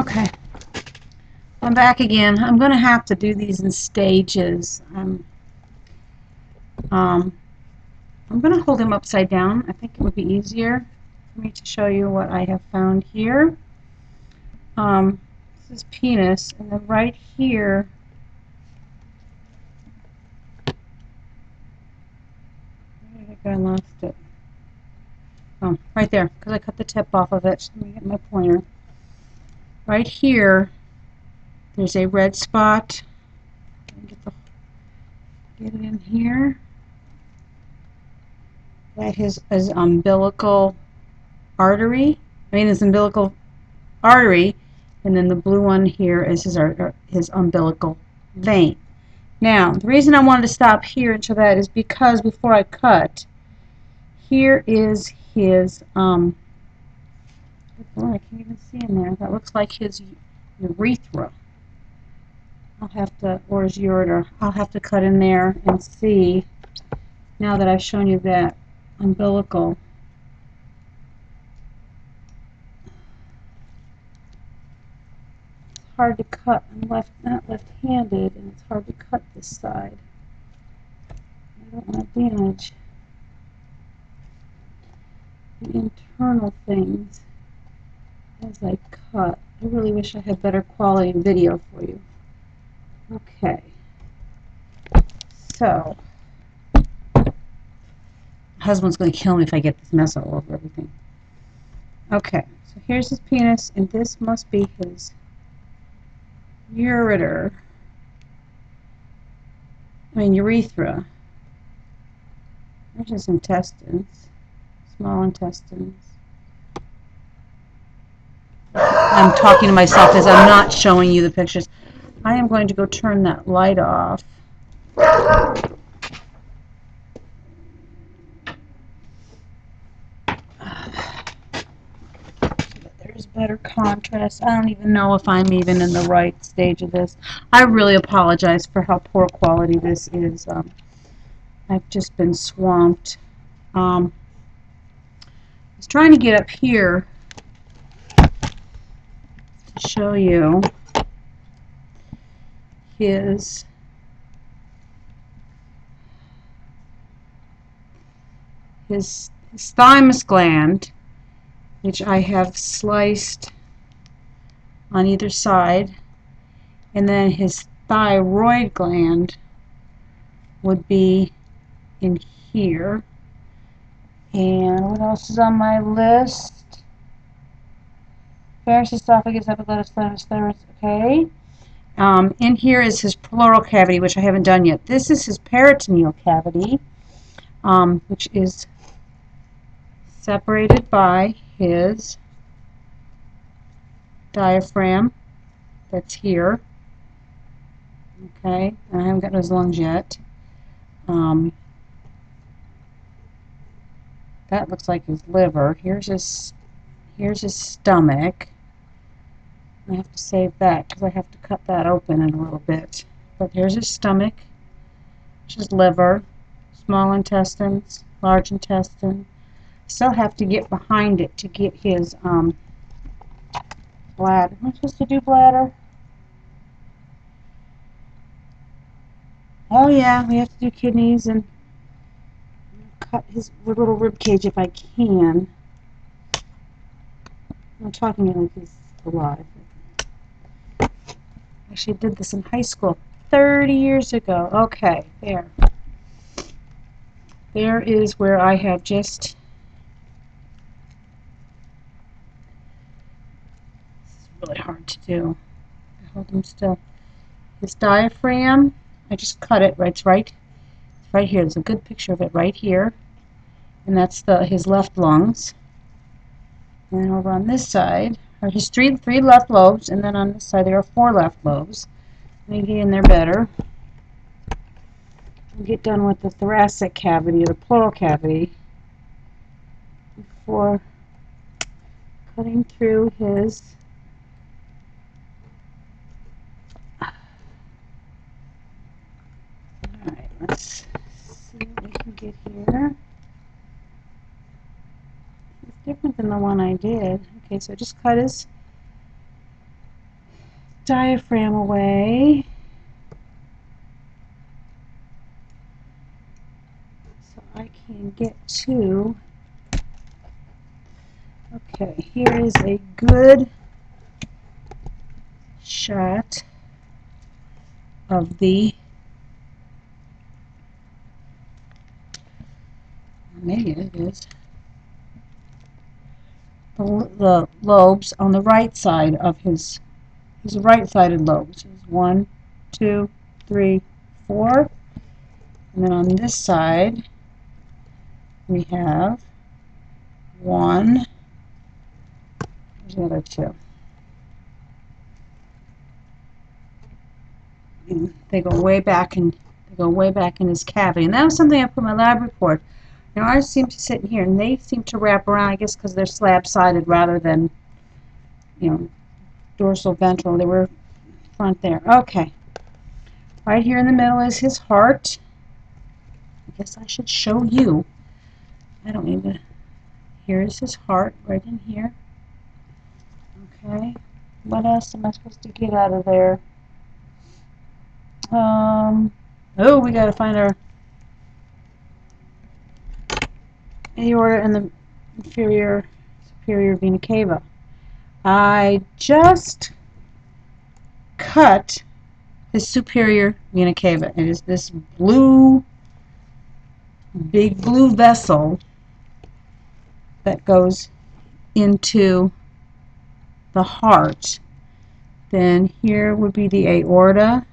Okay, I'm back again. I'm going to have to do these in stages. I'm going to hold him upside down. I think it would be easier for me to show you what I have found here. This is penis, and then right here, I think I lost it. Oh, right there, because I cut the tip off of it. Let me get my pointer. Right here, there's a red spot. Get it in here. That is his umbilical artery. His umbilical artery, and then the blue one here is his umbilical vein. Now, the reason I wanted to stop here and show that is because before I cut, here is his oh, I can't even see in there. That looks like his urethra. I'll have to, or his ureter. I'll have to cut in there and see. Now that I've shown you that umbilical. It's hard to cut. I'm not left-handed, and it's hard to cut this side. I don't want to damage the internal things as I cut. I really wish I had better quality video for you. Okay. So, my husband's going to kill me if I get this mess all over everything. Okay, so here's his penis, and this must be his urethra. Urethra. There's his intestines, small intestines. I'm talking to myself as I'm not showing you the pictures. I am going to go turn that light off. There's better contrast. I don't even know if I'm even in the right stage of this. I really apologize for how poor quality this is. I've just been swamped. I was trying to get up here to show you his thymus gland, which I have sliced on either side, and then his thyroid gland would be in here. And what else is on my list? Varus esophagus, epiglottis, thymus, okay. In here is his pleural cavity, which I haven't done yet. This is his peritoneal cavity, which is separated by his diaphragm that's here. Okay, and I haven't got his lungs yet. That looks like his liver. Here's his stomach. I have to save that because I have to cut that open in a little bit. But here's his stomach, which is liver, small intestines, large intestine. Still have to get behind it to get his bladder. Am I supposed to do bladder? Oh yeah, we have to do kidneys and cut his little rib cage if I can. I'm talking like he's alive. Actually, I did this in high school 30 years ago. Okay, there. There is where I have just... This is really hard to do. I hold him still. His diaphragm, I just cut it. It's right here. There's a good picture of it right here. And that's his left lungs. And over on this side are his three left lobes, and then on this side there are 4 left lobes. Let me get in there better. We'll get done with the thoracic cavity, or the pleural cavity, before cutting through his Alright, let's see what we can get here. It's different than the one I did. Okay, so just cut his diaphragm away. So I can get to, okay, here is a good shot of the, maybe it is, the lobes on the right side of his right-sided lobes. 1, 2, 3, 4. And then on this side, we have 1. There's the other 2. And they go way back in his cavity. And that was something I put in my lab report. You know, ours seem to sit in here, and they seem to wrap around, I guess, because they're slab-sided rather than, you know, dorsal ventral. They were front there. Okay. Right here in the middle is his heart. I guess I should show you. I don't need to. Here is his heart, right in here. Okay. What else am I supposed to get out of there? Oh, we got to find our aorta and the inferior superior vena cava. I just cut his superior vena cava. It is this big blue vessel that goes into the heart. Then here would be the aorta.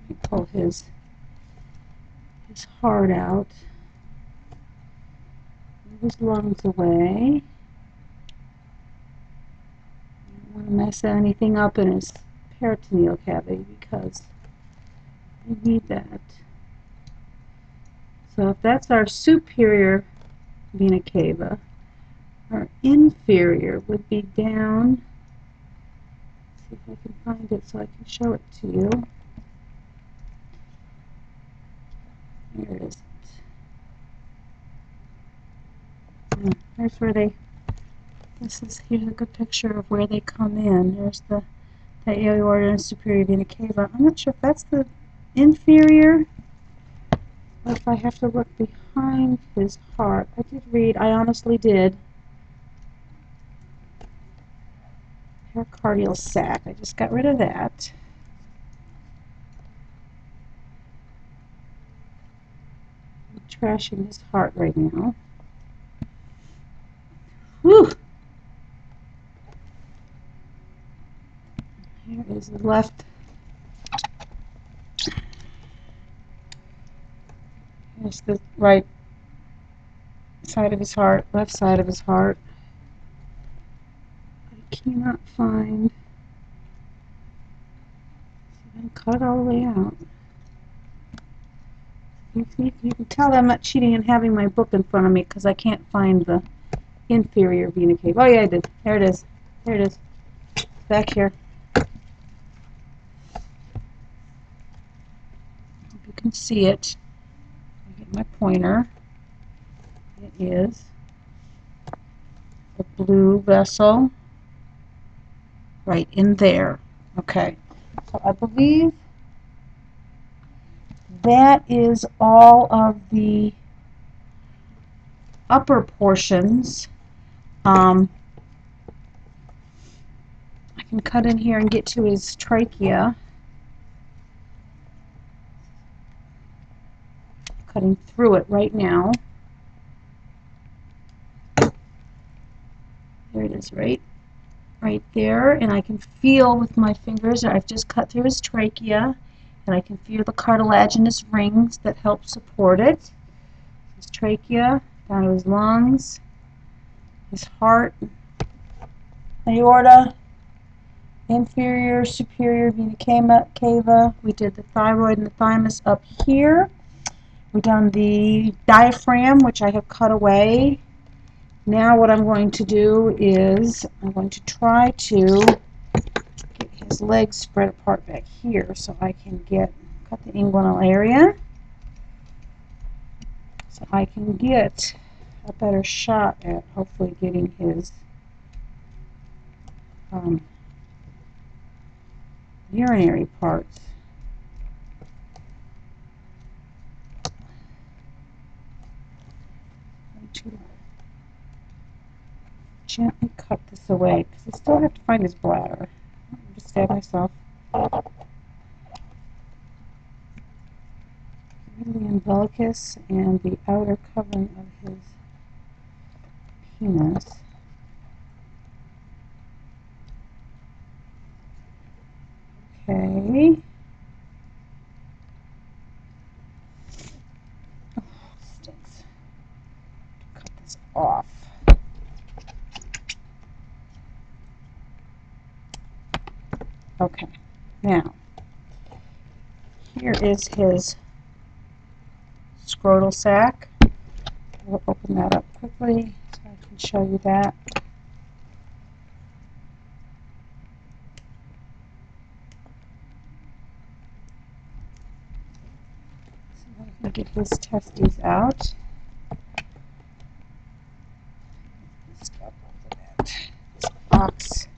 Let me pull his heart out. Move his lungs away. I don't want to mess anything up in his peritoneal cavity because I need that. So if that's our superior vena cava, our inferior would be down. Let's see if I can find it so I can show it to you. Here it is. Here's where they, here's a good picture of where they come in. There's the aorta and superior vena cava. I'm not sure if that's the inferior or if I have to look behind his heart. I did read, I honestly did. Pericardial sac. I just got rid of that. I'm trashing his heart right now. Whew! Here is the left. Here's the right side of his heart, left side of his heart. I cannot find. I'm going to cut it all the way out. You can tell I'm not cheating and having my book in front of me because I can't find the inferior vena cava. Oh yeah, I did. There it is. There it is. Back here. Hope you can see it. I get my pointer. It is the blue vessel right in there. Okay. So I believe that is all of the upper portions. I can cut in here and get to his trachea. Cutting through it right now. There it is, right there, and I can feel with my fingers. I've just cut through his trachea, and I can feel the cartilaginous rings that help support it. His trachea, down to his lungs, his heart, aorta, inferior, superior vena cava. We did the thyroid and the thymus up here. We've done the diaphragm, which I have cut away. Now what I'm going to do is I'm going to try to get his legs spread apart back here so I can cut the inguinal area so I can get a better shot at hopefully getting his urinary parts. Gently cut this away because I still have to find his bladder. I'll just stab myself. The umbilicus and the outer covering of his penis. Okay. Oh, stinks. Cut this off. Okay, now, here is his scrotal sac. We'll open that up quickly so I can show you that. So I'm going to get his testes out. This box.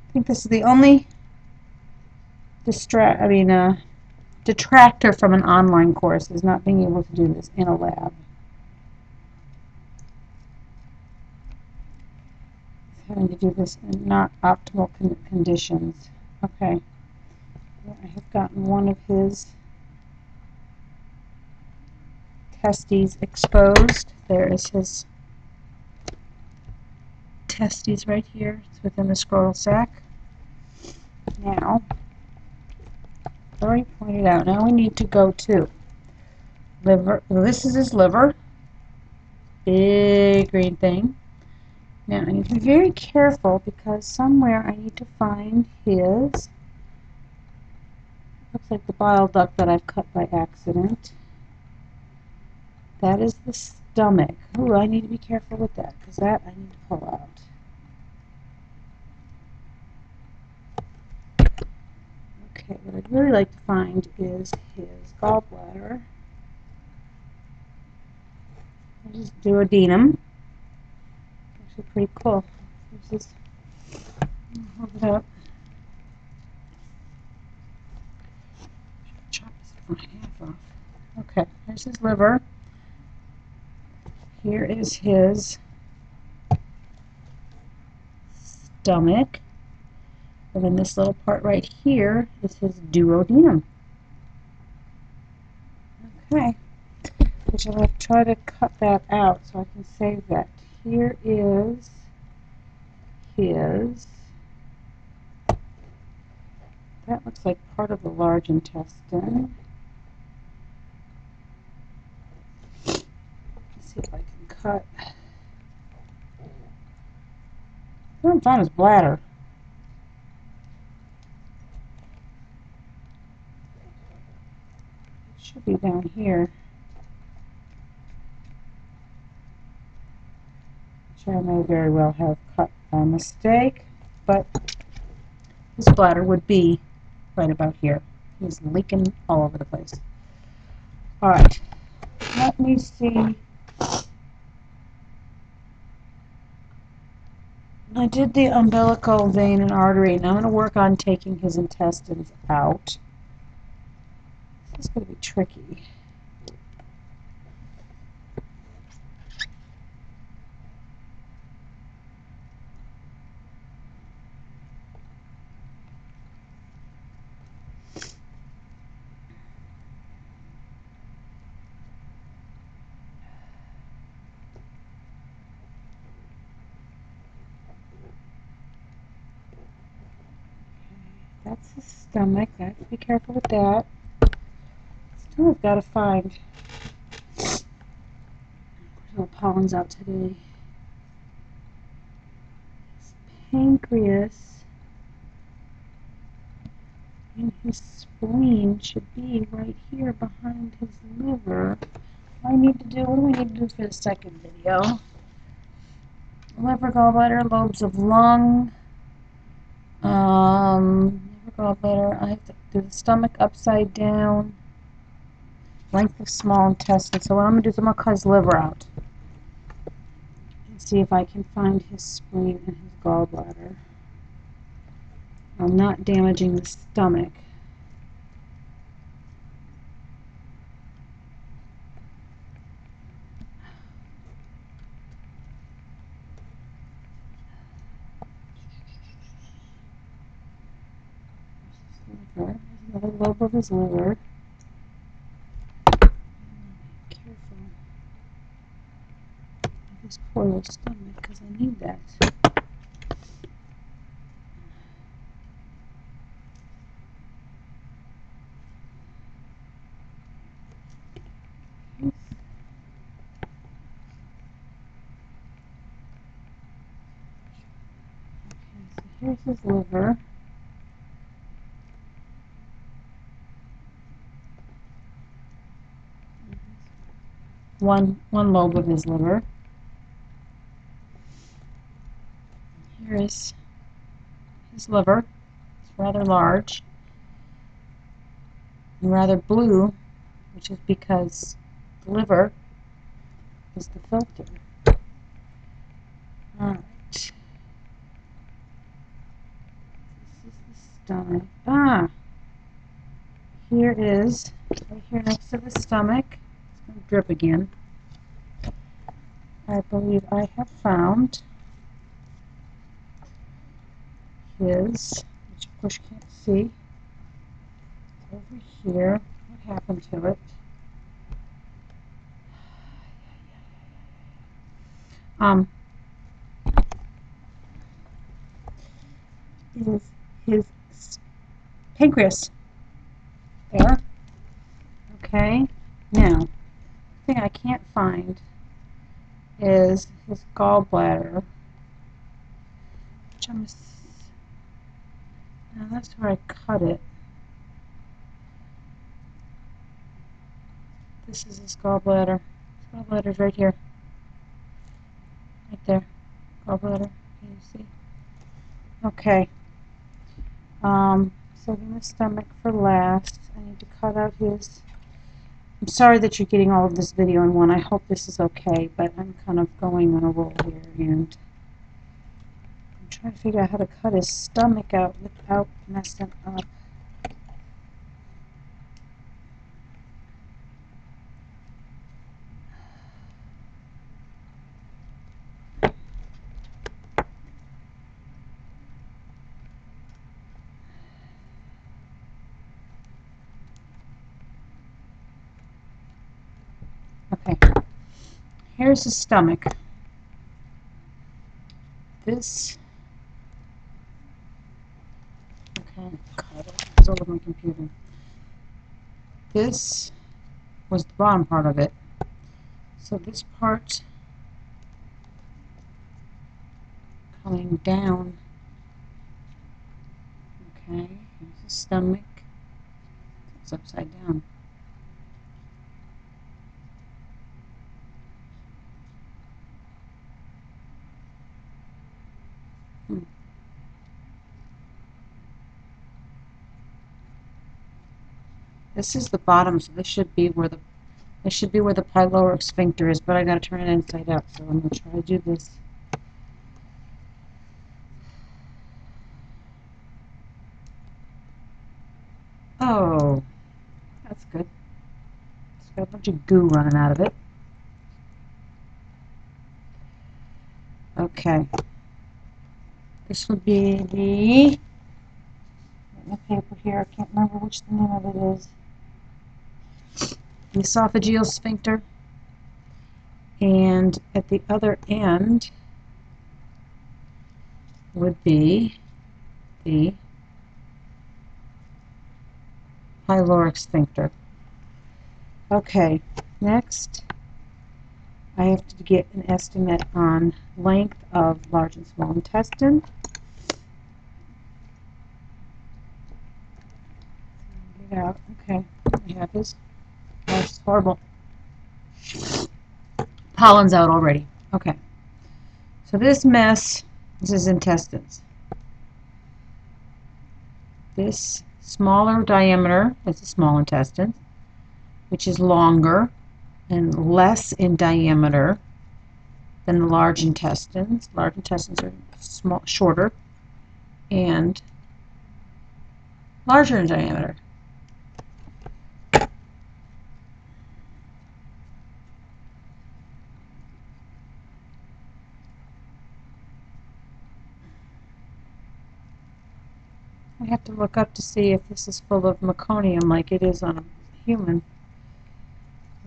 I think this is the only detractor from an online course is not being able to do this in a lab. Having to do this in not optimal conditions. Okay. I have gotten one of his testes exposed. There is his testes right here. It's within the scrotal sac. Now, I've already pointed out, now we need to go to liver. Well, this is his liver. Big green thing. Now, I need to be very careful because somewhere I need to find his, looks like the bile duct that I've cut by accident. That is the stomach. Ooh, I need to be careful with that because that I need to pull out. Okay, what I'd really like to find is his gallbladder. This is duodenum. Actually pretty cool. This is, hold it up. Chop this half off. Okay, there's his liver. Here is his stomach. And then this little part right here is his duodenum. Okay. Which I'm going to try to cut that out so I can save that. Here is his, that looks like part of the large intestine. Let's see if I can cut. I haven't found his bladder. It should be down here. Which I may very well have cut by mistake, but his bladder would be right about here. He's leaking all over the place. Alright, let me see. I did the umbilical vein and artery, and I'm going to work on taking his intestines out. This is going to be tricky. That's his stomach. I have to be careful with that. Still, I've got to find. The pollen's out today. His pancreas and his spleen should be right here behind his liver. What do I need to do? What do I need to do for the second video? Liver, gallbladder, lobes of lung. Liver, gallbladder. I have to do the stomach upside down. Length of small intestine. So what I'm going to do is I'm going to cut his liver out. Let's see if I can find his spleen and his gallbladder. I'm not damaging the stomach. Liver. There's another lobe of his liver. Careful of his poor little stomach, because I need that. Here's his liver. One lobe of his liver. Here is his liver. It's rather large and rather blue, which is because the liver is the filter. Alright. This is the stomach. Here is, right here next to the stomach, it's going to drip again. I believe I have found his, which of course you can't see. It's over here. What happened to it? Is his pancreas. There. Okay. Now, the thing I can't find is his gallbladder. Which now that's where I cut it. This is his gallbladder. His gallbladder's right here. Right there. Gallbladder. Can you see? Okay. Saving the stomach for last. I need to cut out his... I'm sorry that you're getting all of this video in one. I hope this is okay, but I'm kind of going on a roll here, and I'm trying to figure out how to cut his stomach out without messing up. Okay, here's his stomach. This, okay, it's over my computer. This was the bottom part of it. So this part coming down. Okay, here's his stomach. It's upside down. This is the bottom, so this should be where the pyloric sphincter is, but I gotta turn it inside out, so I'm gonna try to do this. Oh, that's good. It's got a bunch of goo running out of it. Okay. This would be the paper here. I can't remember which the name of it is. The esophageal sphincter. And at the other end would be the pyloric sphincter. Okay, next I have to get an estimate on length of large and small intestine. Get out. Okay, we have his. That's horrible. Pollen's out already. Okay, so this mess is his intestines. This smaller diameter is the small intestine, which is longer and less in diameter than the large intestines. Large intestines are shorter and larger in diameter. I have to look up to see if this is full of meconium like it is on a human.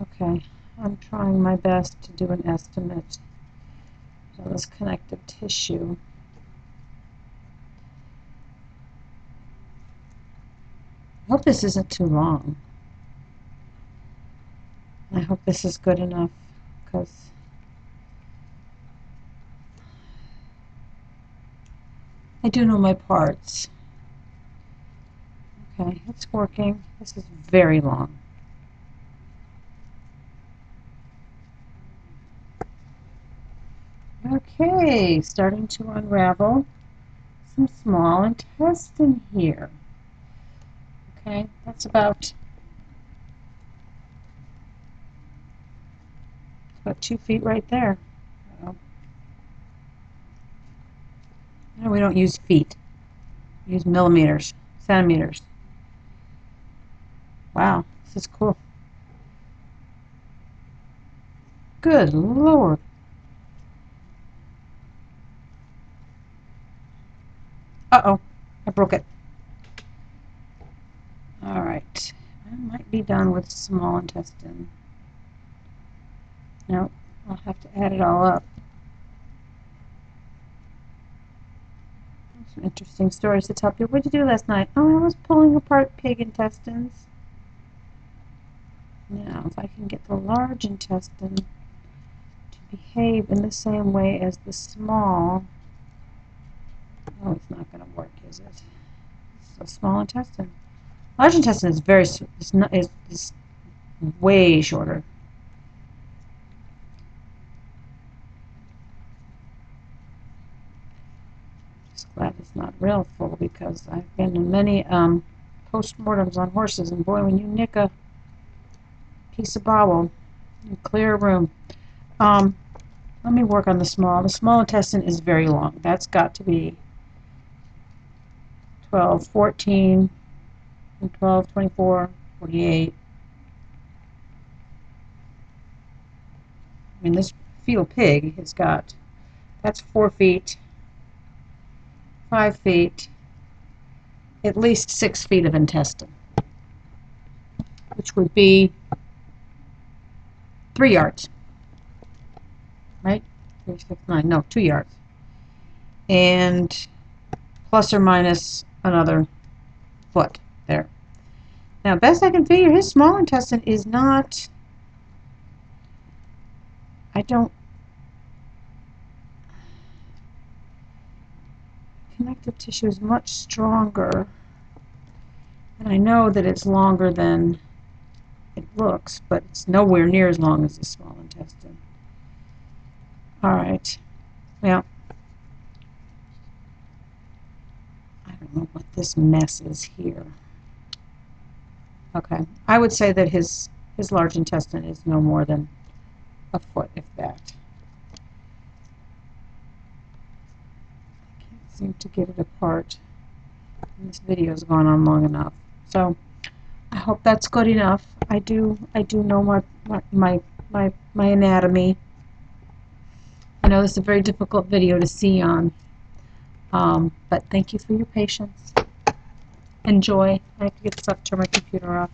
Okay, I'm trying my best to do an estimate of this connective tissue. I hope this isn't too long. I hope this is good enough, because I do know my parts. Okay, it's working. This is very long. Okay, starting to unravel some small intestine here. Okay, that's about 2 feet right there. No, we don't use feet. We use millimeters, centimeters. Wow, this is cool. Good Lord. Uh-oh, I broke it. All right, I might be done with small intestine. No, I'll have to add it all up. Some interesting stories to tell people. What did you do last night? Oh, I was pulling apart pig intestines. Now, if I can get the large intestine to behave in the same way as the small, oh, it's not going to work, is it? So small intestine. Large intestine is is way shorter. Just glad it's not real full, because I've been in many post-mortems on horses, and boy, when you nick a piece of bowel, you clear a room. Let me work on the small. The small intestine is very long. That's got to be 12, 14, 12, 24, 48. I mean, this fetal pig has got, that's 4 feet, 5 feet, at least 6 feet of intestine, which would be 3 yards, right? 3, 6, 9, no, 2 yards. And plus or minus another foot there. Now, best I can figure, his small intestine is not, connective tissue is much stronger, and I know that it's longer than it looks, but it's nowhere near as long as the small intestine. All right, well, I don't know what this mess is here. Okay, I would say that his large intestine is no more than a foot, if that. I can't seem to get it apart. This video's gone on long enough, so I hope that's good enough. I do know my anatomy. I know this is a very difficult video to see on, but thank you for your patience. Enjoy. I have to get this up, turn my computer off.